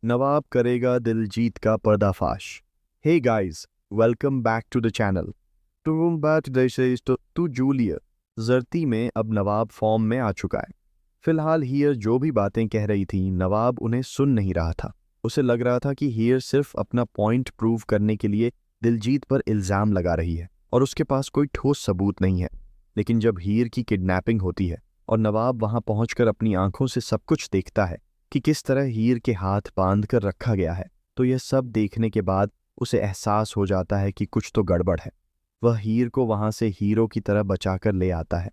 नवाब करेगा दिलजीत का पर्दाफाश। Hey guys, welcome back to the channel. तुम बात जैसे तू जूलियर जर्ती में अब नवाब फॉर्म में आ चुका है। फिलहाल हीयर जो भी बातें कह रही थी नवाब उन्हें सुन नहीं रहा था। उसे लग रहा था कि हीयर सिर्फ अपना पॉइंट प्रूव करने के लिए दिलजीत पर इल्जाम लगा रही है और उसके पास कोई ठोस सबूत नहीं है। लेकिन जब हीर की किडनैपिंग होती है और नवाब वहां पहुंचकर अपनी आंखों से सब कुछ देखता है कि किस तरह हीर के हाथ बांध कर रखा गया है, तो यह सब देखने के बाद उसे एहसास हो जाता है कि कुछ तो गड़बड़ है। वह हीर को वहां से हीरो की तरह बचाकर ले आता है।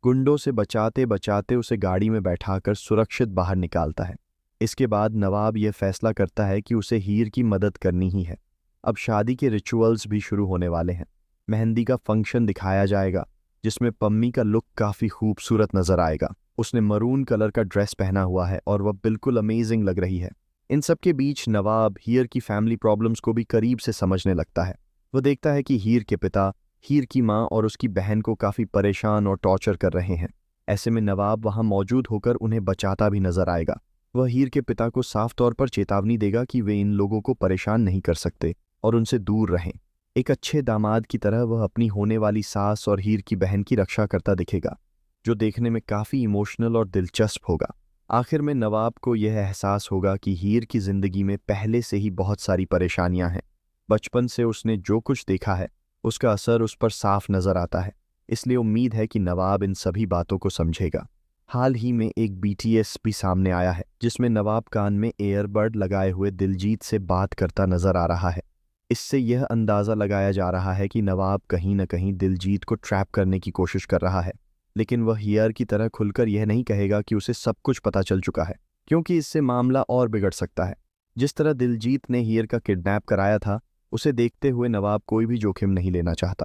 गुंडों से बचाते बचाते उसे गाड़ी में बैठाकर सुरक्षित बाहर निकालता है। इसके बाद नवाब यह फैसला करता है कि उसे हीर की मदद करनी ही है। अब शादी के रिचुअल्स भी शुरू होने वाले हैं। मेहंदी का फंक्शन दिखाया जाएगा जिसमें पम्मी का लुक काफी खूबसूरत नजर आएगा। उसने मरून कलर का ड्रेस पहना हुआ है और वह बिल्कुल अमेजिंग लग रही है। इन सब के बीच नवाब हीर की फैमिली प्रॉब्लम्स को भी करीब से समझने लगता है। वह देखता है कि हीर के पिता हीर की माँ और उसकी बहन को काफी परेशान और टॉर्चर कर रहे हैं। ऐसे में नवाब वहां मौजूद होकर उन्हें बचाता भी नजर आएगा। वह हीर के पिता को साफ तौर पर चेतावनी देगा कि वे इन लोगों को परेशान नहीं कर सकते और उनसे दूर रहें। एक अच्छे दामाद की तरह वह अपनी होने वाली सास और हीर की बहन की रक्षा करता दिखेगा, जो देखने में काफी इमोशनल और दिलचस्प होगा। आखिर में नवाब को यह एहसास होगा कि हीर की जिंदगी में पहले से ही बहुत सारी परेशानियां हैं। बचपन से उसने जो कुछ देखा है उसका असर उस पर साफ नजर आता है, इसलिए उम्मीद है कि नवाब इन सभी बातों को समझेगा। हाल ही में एक बीटीएस भी सामने आया है जिसमें नवाब कान में एयरबड लगाए हुए दिलजीत से बात करता नजर आ रहा है। इससे यह अंदाजा लगाया जा रहा है कि नवाब कहीं न कहीं दिलजीत को ट्रैप करने की कोशिश कर रहा है। लेकिन वह हियर की तरह खुलकर यह नहीं कहेगा कि उसे सब कुछ पता चल चुका है, क्योंकि इससे मामला और बिगड़ सकता है। जिस तरह दिलजीत ने हियर का किडनैप कराया था, उसे देखते हुए नवाब कोई भी जोखिम नहीं लेना चाहता।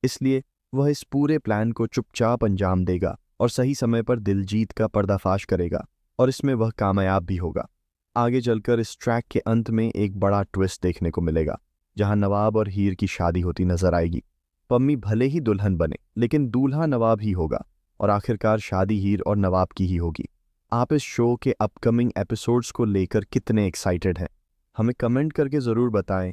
इसलिए वह इस पूरे प्लान को चुपचाप अंजाम देगा और सही समय पर दिलजीत का पर्दाफाश करेगा, और इसमें वह कामयाब भी होगा। आगे चलकर इस ट्रैक के अंत में एक बड़ा ट्विस्ट देखने को मिलेगा, जहां नवाब और हीर की शादी होती नजर आएगी। पम्मी भले ही दुल्हन बने, लेकिन दूल्हा नवाब ही होगा और आखिरकार शादी हीर और नवाब की ही होगी। आप इस शो के अपकमिंग एपिसोड्स को लेकर कितने एक्साइटेड हैं? हमें कमेंट करके ज़रूर बताएं